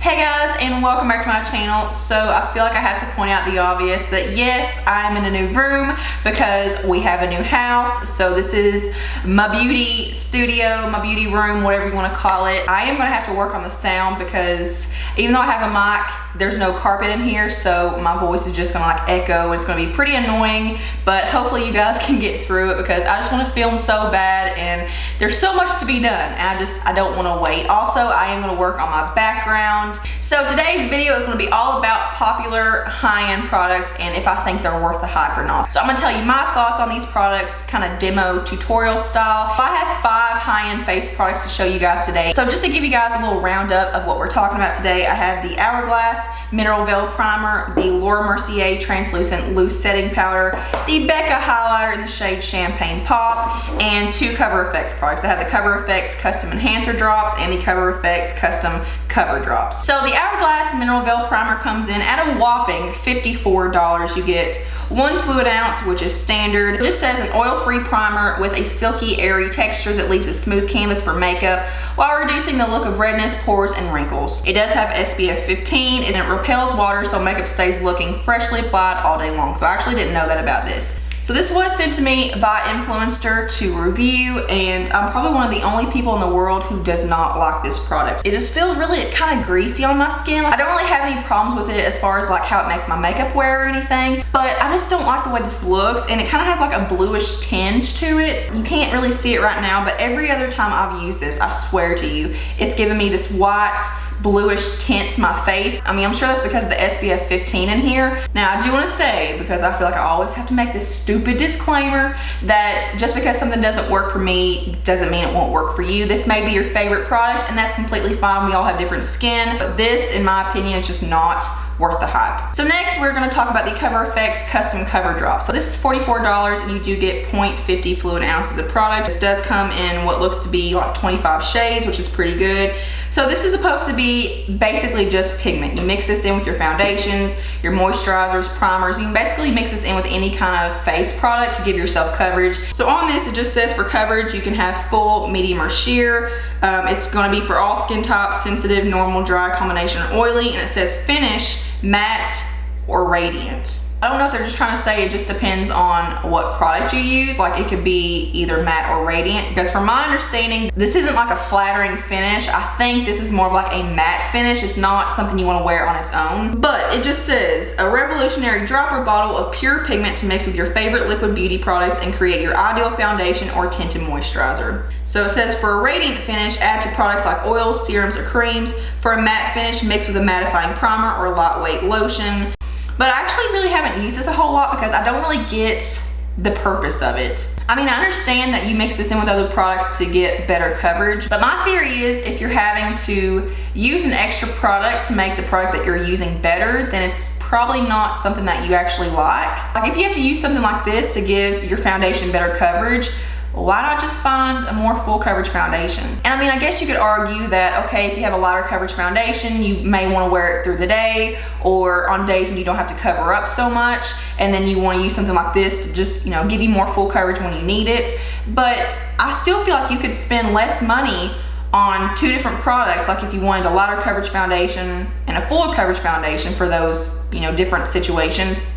Hey guys, and welcome back to my channel. So I feel like I have to point out the obvious that yes, I'm in a new room because we have a new house. So this is my beauty studio, my beauty room, whatever you want to call it. I am going to have to work on the sound because even though I have a mic, there's no carpet in here, so my voice is just going to like echo. It's going to be pretty annoying, but hopefully you guys can get through it because I just want to film so bad and there's so much to be done and I don't want to wait. Also, I am going to work on my background. So today's video is going to be all about popular high-end products and if I think they're worth the hype or not. So I'm going to tell you my thoughts on these products, kind of demo tutorial style. I have 5 high-end face products to show you guys today. So just to give you guys a little roundup of what we're talking about today, I have the Hourglass Mineral Veil Primer, the Mercier Translucent Loose Setting Powder, the Becca Highlighter in the shade Champagne Pop, and 2 Cover FX products. I have the Cover FX Custom Enhancer Drops and the Cover FX Custom Cover Drops. So the Hourglass Mineral Veil Primer comes in at a whopping $54. You get 1 fluid ounce, which is standard. It just says an oil-free primer with a silky, airy texture that leaves a smooth canvas for makeup while reducing the look of redness, pores, and wrinkles. It does have SPF 15 and it repels water so makeup stays looking freshly applied all day long. So I actually didn't know that about this. So this was sent to me by Influencer to review, and I'm probably one of the only people in the world who does not like this product. It just feels really kind of greasy on my skin. I don't really have any problems with it as far as like how it makes my makeup wear or anything, but I just don't like the way this looks, and it kind of has like a bluish tinge to it. You can't really see it right now, but every other time I've used this, I swear to you, it's given me this white, bluish tint to my face. I mean, I'm sure that's because of the SPF 15 in here. Now, I do want to say, because I feel like I always have to make this stupid disclaimer, that just because something doesn't work for me doesn't mean it won't work for you. This may be your favorite product, and that's completely fine. We all have different skin, but this, in my opinion, is just not worth the hype. So next, we're going to talk about the Cover FX Custom Cover Drop. So this is $44, and you do get 0.50 fluid ounces of product. This does come in what looks to be like 25 shades, which is pretty good. So this is supposed to be basically just pigment. You mix this in with your foundations, your moisturizers, primers. You can basically mix this in with any kind of face product to give yourself coverage. So on this, it just says for coverage, you can have full, medium, or sheer. It's going to be for all skin types, sensitive, normal, dry, combination, or oily. And it says finish, matte, or radiant. I don't know if they're just trying to say it just depends on what product you use. Like it could be either matte or radiant, because from my understanding, this isn't like a flattering finish. I think this is more of like a matte finish. It's not something you want to wear on its own. But it just says a revolutionary dropper bottle of pure pigment to mix with your favorite liquid beauty products and create your ideal foundation or tinted moisturizer. So it says for a radiant finish, add to products like oils, serums, or creams. For a matte finish, mix with a mattifying primer or lightweight lotion. But I actually really haven't used this a whole lot because I don't really get the purpose of it. I mean, I understand that you mix this in with other products to get better coverage, but my theory is if you're having to use an extra product to make the product that you're using better, then it's probably not something that you actually like. Like if you have to use something like this to give your foundation better coverage, why not just find a more full coverage foundation? And I mean, I guess you could argue that, okay, if you have a lighter coverage foundation, you may want to wear it through the day or on days when you don't have to cover up so much, and then you want to use something like this to just, you know, give you more full coverage when you need it. But I still feel like you could spend less money on 2 different products, like if you wanted a lighter coverage foundation and a full coverage foundation for those, you know, different situations.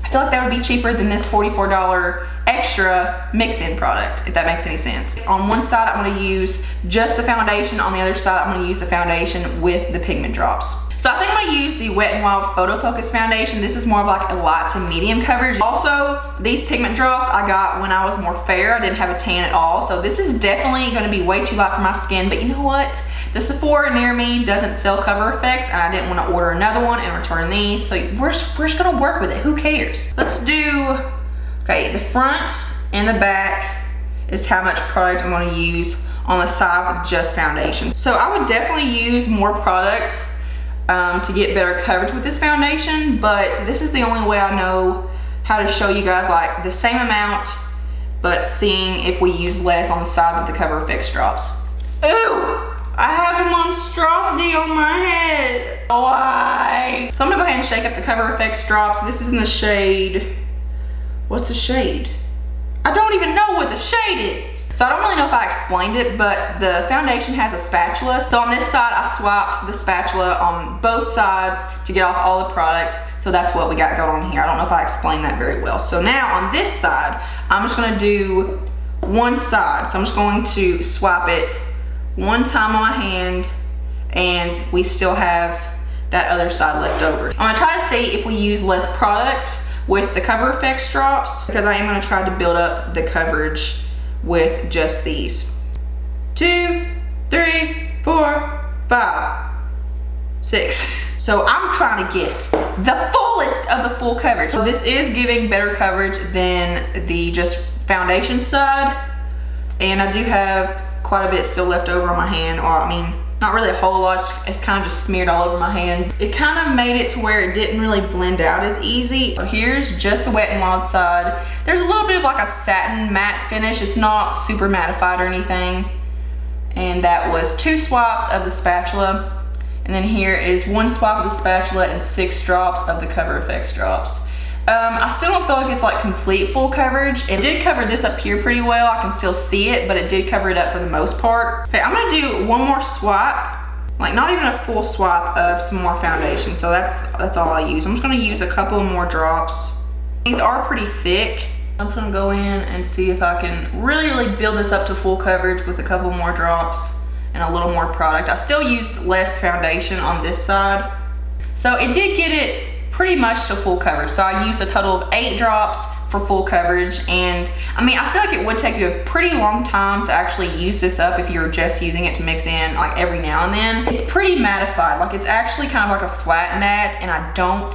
I feel like that would be cheaper than this $44 extra mix-in product, if that makes any sense. On one side, I'm going to use just the foundation. On the other side, I'm going to use the foundation with the pigment drops. So I think I'm going to use the Wet n Wild Photo Focus Foundation. This is more of like a light to medium coverage. Also, these pigment drops I got when I was more fair. I didn't have a tan at all. So this is definitely going to be way too light for my skin. But you know what? The Sephora near me doesn't sell Cover FX, and I didn't want to order another one and return these. So we're just going to work with it. Who cares? Let's do, okay, the front and the back is how much product I'm going to use on the side with just foundation. So I would definitely use more product to get better coverage with this foundation, but this is the only way I know how to show you guys like the same amount, but seeing if we use less on the side with the Cover FX drops. Ooh! I have a monstrosity on my head. Why? So I'm gonna go ahead and shake up the Cover FX drops. This is in the shade, what's the shade? I don't even know what the shade is. So I don't really know if I explained it, but the foundation has a spatula. So on this side, I swapped the spatula on both sides to get off all the product. So that's what we got going on here. I don't know if I explained that very well. So now on this side, I'm just gonna do one side. So I'm just going to swap it one time on my hand, and we still have that other side left over. I'm gonna try to see if we use less product with the Cover Effects drops, because I am gonna try to build up the coverage with just these. 2, 3, 4, 5, 6. So I'm trying to get the fullest of the full coverage. So this is giving better coverage than the just foundation side. And I do have quite a bit still left over on my hand. Or I mean, not really a whole lot, it's kind of just smeared all over my hand. It kind of made it to where it didn't really blend out as easy. So here's just the Wet n Wild side. There's a little bit of like a satin matte finish. It's not super mattified or anything. And that was 2 swaps of the spatula. And then here is 1 swap of the spatula and 6 drops of the Cover Effects drops. I still don't feel like it's like complete full coverage. It did cover this up here pretty well. I can still see it, but it did cover it up for the most part. Okay, I'm gonna do 1 more swap, like not even a full swap of some more foundation. So that's all I use. I'm just gonna use a couple more drops. These are pretty thick. I'm just gonna go in and see if I can really build this up to full coverage with a couple more drops and a little more product. I still used less foundation on this side. So it did get it pretty much to full coverage. So I used a total of 8 drops for full coverage. And I mean, I feel like it would take you a pretty long time to actually use this up if you were just using it to mix in like every now and then. It's pretty mattified. Like it's actually kind of like a flat matte, and I don't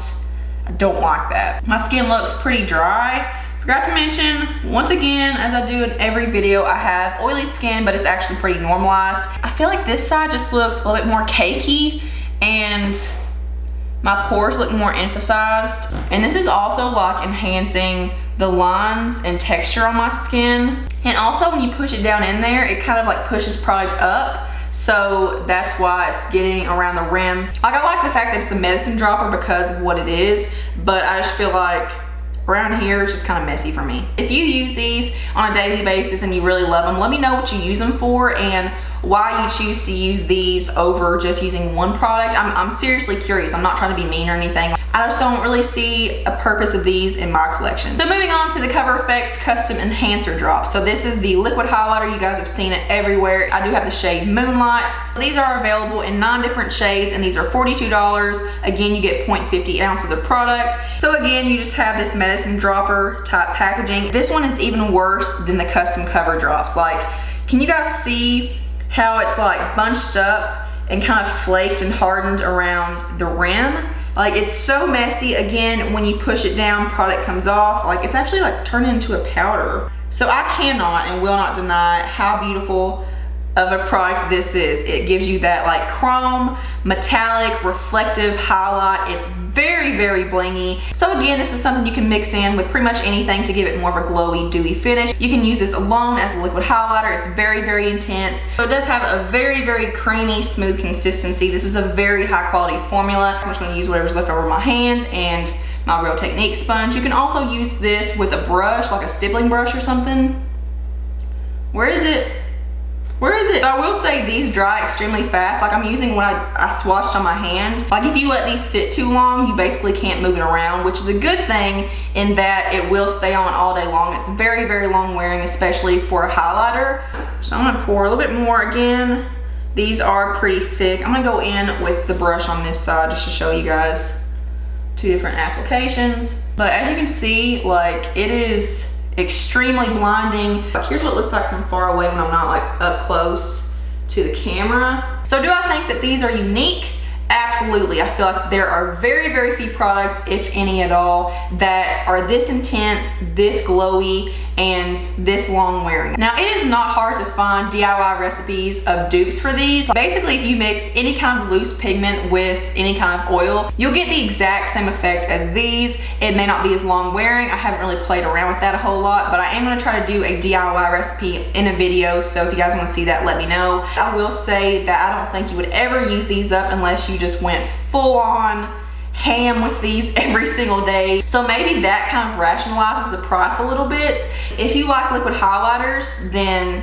like that. My skin looks pretty dry. Forgot to mention, once again, as I do in every video, I have oily skin, but it's actually pretty normalized. I feel like this side just looks a little bit more cakey, and my pores look more emphasized. And this is also like enhancing the lines and texture on my skin. And also when you push it down in there, it kind of like pushes product up. So that's why it's getting around the rim. Like I like the fact that it's a medicine dropper because of what it is, but I just feel like around here it's just kind of messy for me. If you use these on a daily basis and you really love them, let me know what you use them for and why you choose to use these over just using one product. I'm seriously curious. I'm not trying to be mean or anything. I just don't really see a purpose of these in my collection. So moving on to the Cover Effects Custom Enhancer Drop. So this is the liquid highlighter. You guys have seen it everywhere. I do have the shade Moonlight. These are available in 9 different shades and these are $42. Again, you get 0.50 ounces of product. So again, you just have this medicine dropper type packaging. This one is even worse than the custom cover drops. Like, can you guys see how it's like bunched up and kind of flaked and hardened around the rim? Like it's so messy. Again, when you push it down, product comes off. Like it's actually like turned into a powder. So I cannot and will not deny how beautiful of a product this is. It gives you that like chrome, metallic, reflective highlight. It's very, very blingy. So again, this is something you can mix in with pretty much anything to give it more of a glowy, dewy finish. You can use this alone as a liquid highlighter. It's very, very intense. So it does have a very, very creamy, smooth consistency. This is a very high quality formula. I'm just gonna use whatever's left over my hand and my Real Technique sponge. You can also use this with a brush, like a stippling brush or something. Where is it? Where is it? I will say these dry extremely fast. Like I'm using what I swatched on my hand. Like if you let these sit too long, you basically can't move it around, which is a good thing in that it will stay on all day long. It's very, very long wearing, especially for a highlighter. So I'm gonna pour a little bit more again. These are pretty thick. I'm gonna go in with the brush on this side just to show you guys 2 different applications. But as you can see, like it is extremely blinding. Like here's what it looks like from far away when I'm not like up close to the camera. So do I think that these are unique? Absolutely. I feel like there are very, very few products, if any at all, that are this intense, this glowy, and this long wearing. Now it is not hard to find DIY recipes of dupes for these. Basically, if you mix any kind of loose pigment with any kind of oil, you'll get the exact same effect as these. It may not be as long wearing. I haven't really played around with that a whole lot, but I am gonna try to do a DIY recipe in a video, so if you guys wanna see that, let me know. I will say that I don't think you would ever use these up unless you just went full on ham with these every single day. So maybe that kind of rationalizes the price a little bit. If you like liquid highlighters, then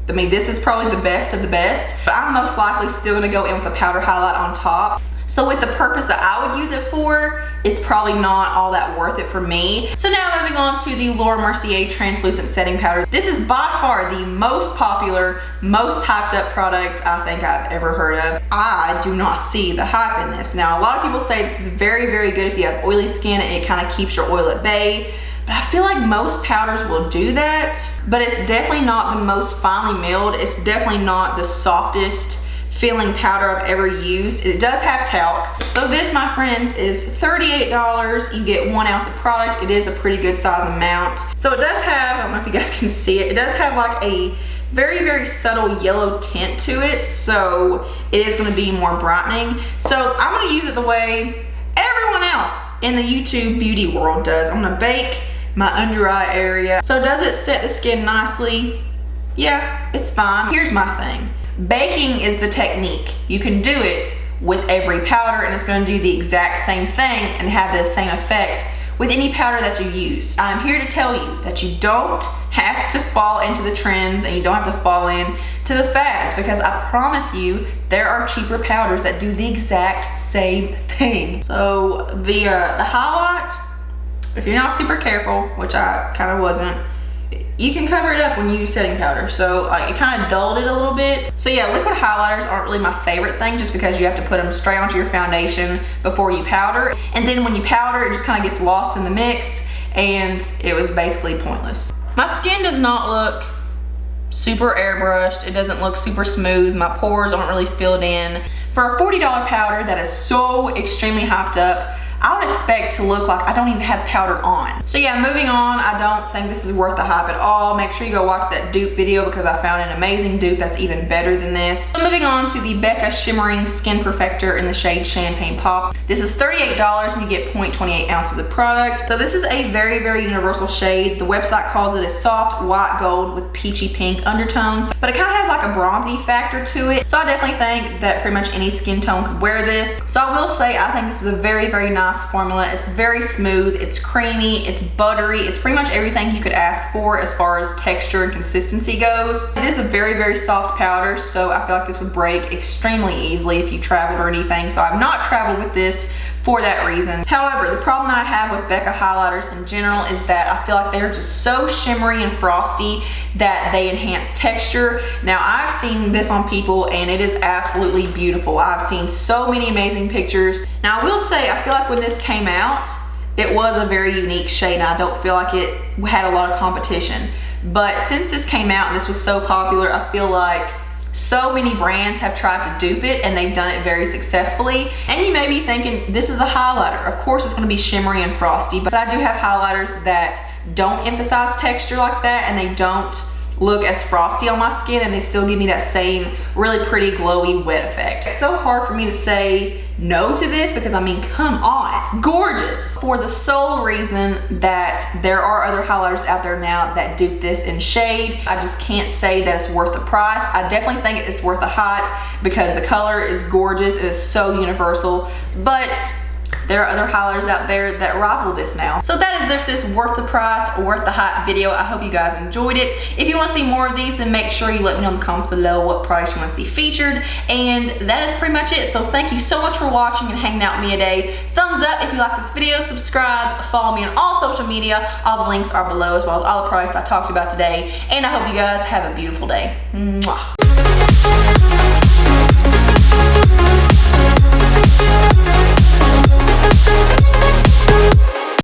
I mean, this is probably the best of the best, but I'm most likely still gonna go in with a powder highlight on top. So with the purpose that I would use it for, it's probably not all that worth it for me. So now moving on to the Mercier translucent setting powder. This is by far the most popular, most hyped up product I think I've ever heard of. I do not see the hype in this. Now, a lot of people say this is very, very good if you have oily skin. It kind of keeps your oil at bay. But I feel like most powders will do that, but it's definitely not the most finely milled. It's definitely not the softest feeling powder I've ever used. It does have talc. So this, my friends, is $38. You get 1 ounce of product. It is a pretty good size amount. So it does have, I don't know if you guys can see it, it does have like a very, very subtle yellow tint to it. So it is gonna be more brightening. So I'm gonna use it the way everyone else in the YouTube beauty world does. I'm gonna bake my under eye area. So does it set the skin nicely? Yeah, it's fine. Here's my thing. Baking is the technique. You can do it with every powder and it's gonna do the exact same thing and have the same effect with any powder that you use. I'm here to tell you that you don't have to fall into the trends and you don't have to fall in to the fads, because I promise you there are cheaper powders that do the exact same thing. So the highlight, if you're not super careful, which I kind of wasn't, you can cover it up when you use setting powder. So it kind of dulled it a little bit. So yeah, liquid highlighters aren't really my favorite thing, just because you have to put them straight onto your foundation before you powder. And then when you powder, it just kind of gets lost in the mix and it was basically pointless. My skin does not look super airbrushed. It doesn't look super smooth. My pores aren't really filled in. For a $40 powder that is so extremely hyped up, I would expect to look like I don't even have powder on. So yeah, moving on, I don't think this is worth the hype at all. Make sure you go watch that dupe video because I found an amazing dupe that's even better than this. So moving on to the Becca Shimmering Skin Perfector in the shade Champagne Pop. This is $38 and you get 0.28 ounces of product. So this is a very, very universal shade. The website calls it a soft white gold with peachy pink undertones, but it kind of has like a bronzy factor to it. So I definitely think that pretty much any skin tone could wear this. So I will say, I think this is a very, very nice formula. It's very smooth, it's creamy, it's buttery, it's pretty much everything you could ask for as far as texture and consistency goes. It is a very, very soft powder, so I feel like this would break extremely easily if you traveled or anything. So I've not traveled with this for that reason. However, the problem that I have with Becca highlighters in general is that I feel like they're just so shimmery and frosty that they enhance texture. Now, I've seen this on people and it is absolutely beautiful. I've seen so many amazing pictures. Now, I will say, I feel like when this came out, it was a very unique shade and I don't feel like it had a lot of competition. But since this came out and this was so popular, I feel like so many brands have tried to dupe it and they've done it very successfully. And you may be thinking, this is a highlighter. Of course it's gonna be shimmery and frosty, but I do have highlighters that don't emphasize texture like that and they don't look as frosty on my skin and they still give me that same really pretty glowy wet effect. It's so hard for me to say no to this because I mean, come on, it's gorgeous. For the sole reason that there are other highlighters out there now that dupe this in shade, I just can't say that it's worth the price. I definitely think it's worth the hype because the color is gorgeous, it is so universal, but there are other highlighters out there that rival this now. So that is it for this worth the price, worth the hype video. I hope you guys enjoyed it. If you want to see more of these, then make sure you let me know in the comments below what price you want to see featured. And that is pretty much it. So thank you so much for watching and hanging out with me today. Thumbs up if you like this video, subscribe, follow me on all social media. All the links are below as well as all the products I talked about today. And I hope you guys have a beautiful day. Mwah.